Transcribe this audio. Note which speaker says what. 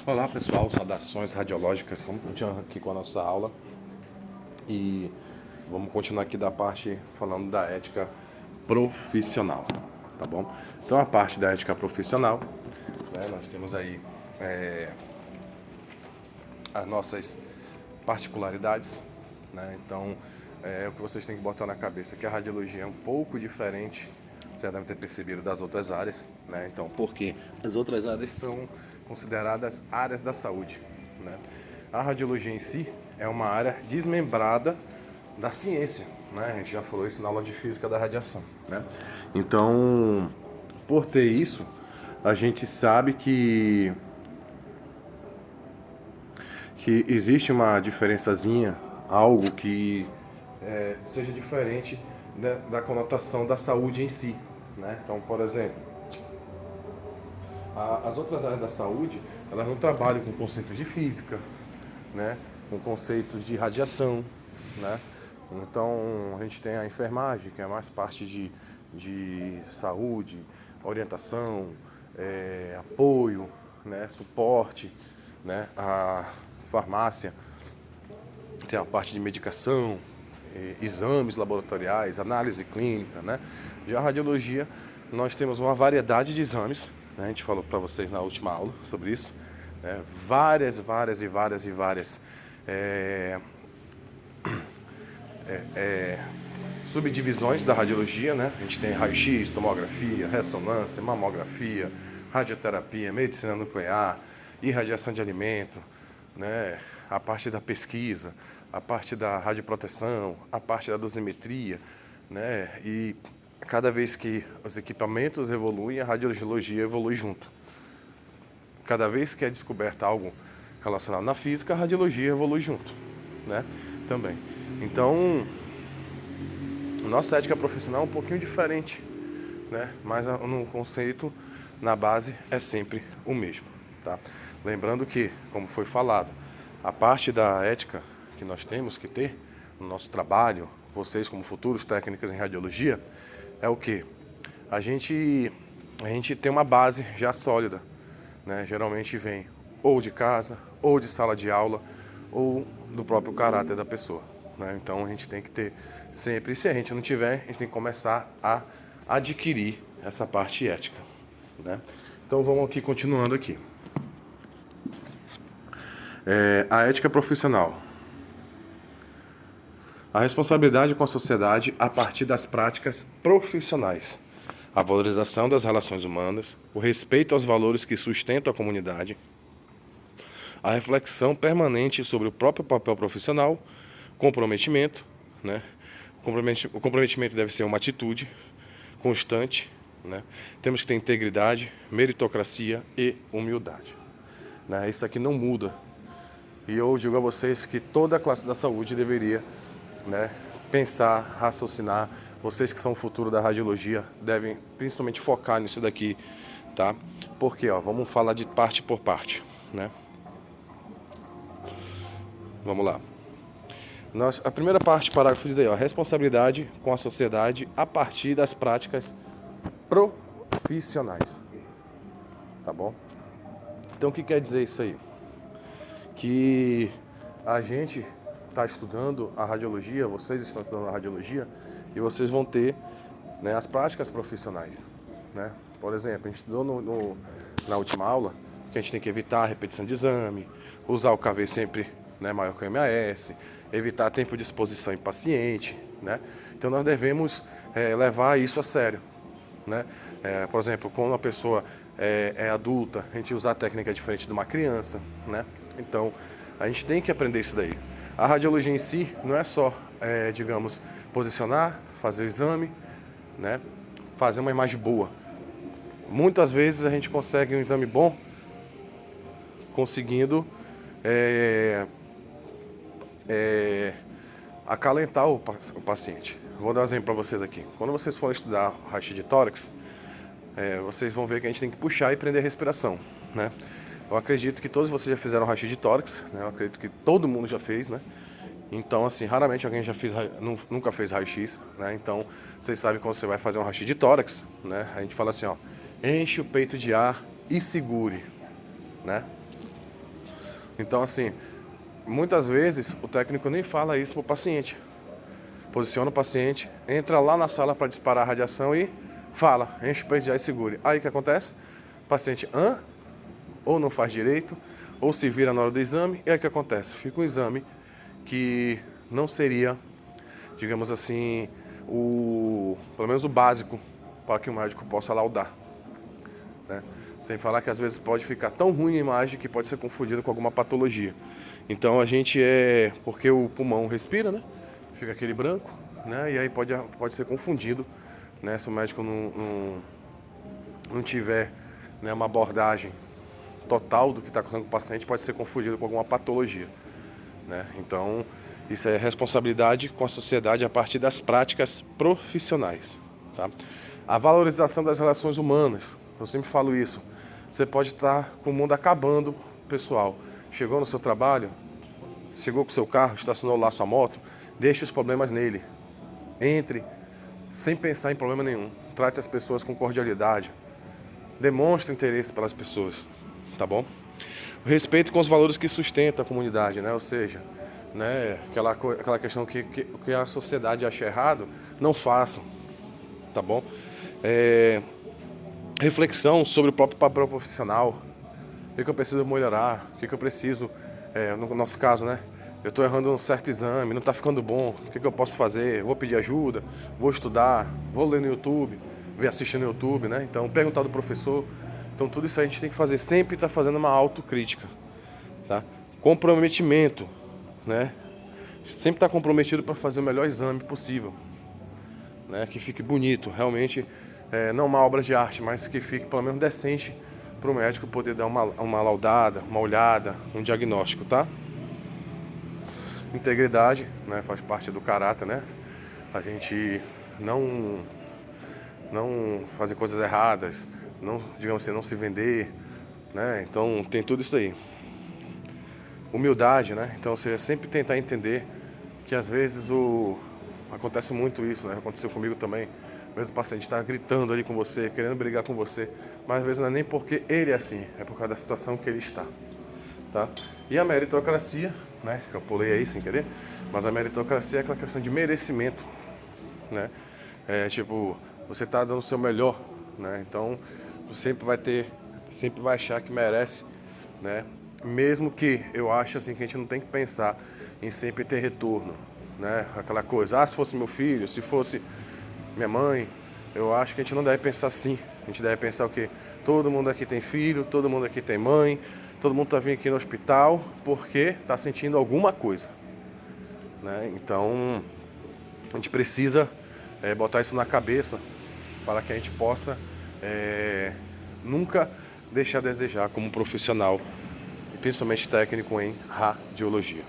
Speaker 1: Olá pessoal, saudações radiológicas, vamos continuar aqui com a nossa aula e vamos continuar aqui da parte falando da ética profissional, tá bom? Então a parte da ética profissional, né, nós temos aí as nossas particularidades, né? Então o que vocês têm que botar na cabeça é que a radiologia é um pouco diferente, você já deve ter percebido, das outras áreas, né? Então, porque as outras áreas são consideradas áreas da saúde, né? A radiologia em si é uma área desmembrada da ciência, né? A gente já falou isso na aula de física da radiação, né? Então, por ter isso, a gente sabe que existe uma diferençazinha, algo que seja diferente da conotação da saúde em si, né? Então, por exemplo, as outras áreas da saúde, elas não trabalham com conceitos de física, né? Com conceitos de radiação, né? Então, a gente tem a enfermagem, que é mais parte de saúde, orientação, apoio, né? Suporte, né? A farmácia tem a parte de medicação, exames laboratoriais, análise clínica, né? Já a radiologia, nós temos uma variedade de exames, né? A gente falou para vocês na última aula sobre isso, né? Várias subdivisões da radiologia, né? A gente tem raio-x, tomografia, ressonância, mamografia, radioterapia, medicina nuclear, irradiação de alimento, né? A parte da pesquisa, a parte da radioproteção, a parte da dosimetria, né? E cada vez que os equipamentos evoluem, a radiologia evolui junto. Cada vez que é descoberto algo relacionado na física, a radiologia evolui junto, né? Também. Então, nossa ética profissional é um pouquinho diferente, né? Mas no conceito, na base, é sempre o mesmo, tá? Lembrando que, como foi falado, a parte da ética que nós temos que ter no nosso trabalho, vocês como futuros técnicos em radiologia, é o que? A gente tem uma base já sólida, né? Geralmente vem ou de casa, ou de sala de aula, ou do próprio caráter da pessoa, né? Então a gente tem que ter sempre, e se a gente não tiver, a gente tem que começar a adquirir essa parte ética, né? Então vamos aqui continuando aqui. A ética profissional. A responsabilidade com a sociedade a partir das práticas profissionais. A valorização das relações humanas, o respeito aos valores que sustentam a comunidade, a reflexão permanente sobre o próprio papel profissional, comprometimento, né? O comprometimento deve ser uma atitude constante, né? Temos que ter integridade, meritocracia e humildade, né? Isso aqui não muda. E eu digo a vocês que toda a classe da saúde deveria, né, pensar, raciocinar. Vocês que são o futuro da radiologia devem principalmente focar nisso daqui, tá? Porque, ó, vamos falar de parte por parte, né? Vamos lá. A primeira parte, parágrafo diz aí, ó, responsabilidade com a sociedade a partir das práticas profissionais, tá bom? Então, o que quer dizer isso aí? Que a gente está estudando a radiologia, vocês estão estudando a radiologia, e vocês vão ter, né, as práticas profissionais, né? Por exemplo, a gente estudou na última aula que a gente tem que evitar a repetição de exame, usar o KV sempre, né, maior que o MAS, evitar tempo de exposição em paciente, né? Então nós devemos levar isso a sério, né? Por exemplo, quando a pessoa é adulta, a gente usar a técnica diferente de uma criança, né? Então, a gente tem que aprender isso daí. A radiologia em si não é só, digamos, posicionar, fazer o exame, né? Fazer uma imagem boa. Muitas vezes a gente consegue um exame bom conseguindo acalentar o paciente. Vou dar um exemplo para vocês aqui. Quando vocês forem estudar raio-x de tórax, vocês vão ver que a gente tem que puxar e prender a respiração, né? Eu acredito que todos vocês já fizeram raio-x de tórax, né? Eu acredito que todo mundo já fez, né? Então, assim, raramente alguém já fez, nunca fez raio-x, né? Então, vocês sabem quando você vai fazer um raio-x de tórax, né? A gente fala assim, ó, enche o peito de ar e segure, né? Então, assim, muitas vezes o técnico nem fala isso para o paciente. Posiciona o paciente, entra lá na sala para disparar a radiação e fala, enche o peito de ar e segure. Aí o que acontece? O paciente, ou não faz direito, ou se vira na hora do exame, e aí o que acontece? Fica um exame que não seria, digamos assim, pelo menos o básico para que o médico possa laudar, né? Sem falar que às vezes pode ficar tão ruim a imagem que pode ser confundido com alguma patologia. Então a gente porque o pulmão respira, né? Fica aquele branco, né? E aí pode ser confundido, né? Se o médico não tiver, né, uma abordagem total do que está acontecendo com o paciente, pode ser confundido com alguma patologia, né? Então, isso é responsabilidade com a sociedade a partir das práticas profissionais, tá? A valorização das relações humanas, eu sempre falo isso. Você pode estar com o mundo acabando, pessoal. Chegou no seu trabalho, chegou com o seu carro, estacionou lá sua moto, deixe os problemas nele. Entre sem pensar em problema nenhum. Trate as pessoas com cordialidade. Demonstre interesse pelas pessoas, tá bom? O respeito com os valores que sustentam a comunidade, né? Ou seja, né, aquela questão que a sociedade acha errado, não façam, tá bom? Reflexão sobre o próprio papel profissional. O que eu preciso melhorar? O que eu preciso, no nosso caso, né? Eu estou errando um certo exame, não está ficando bom. O que eu posso fazer? Vou pedir ajuda, vou estudar, vou ler no YouTube, assistir no YouTube, né? Então, perguntar do professor. Então, tudo isso a gente tem que fazer, sempre estar fazendo uma autocrítica, tá? Comprometimento, né? Sempre estar comprometido para fazer o melhor exame possível, né? Que fique bonito, realmente, não uma obra de arte, mas que fique pelo menos decente para o médico poder dar uma laudada, uma olhada, um diagnóstico, tá? Integridade, né? Faz parte do caráter, né? A gente não fazer coisas erradas, não, digamos assim, não se vender, né? Então tem tudo isso aí. Humildade, né? Então você sempre tentar entender que às vezes acontece muito isso, né? Aconteceu comigo também. Mesmo o paciente está gritando ali com você, querendo brigar com você, mas às vezes não é nem porque ele é assim, é por causa da situação que ele está, tá? E a meritocracia, né? Que eu pulei aí sem querer, mas a meritocracia é aquela questão de merecimento, né? Tipo, você está dando o seu melhor, né? Então, você sempre vai achar que merece, né? Mesmo que eu acho assim que a gente não tem que pensar em sempre ter retorno, né? Aquela coisa, se fosse meu filho, se fosse minha mãe, eu acho que a gente não deve pensar assim. A gente deve pensar o quê? Todo mundo aqui tem filho, todo mundo aqui tem mãe, todo mundo está vindo aqui no hospital porque está sentindo alguma coisa, né? Então, a gente precisa botar isso na cabeça para que a gente possa nunca deixar a desejar como profissional, principalmente técnico em radiologia.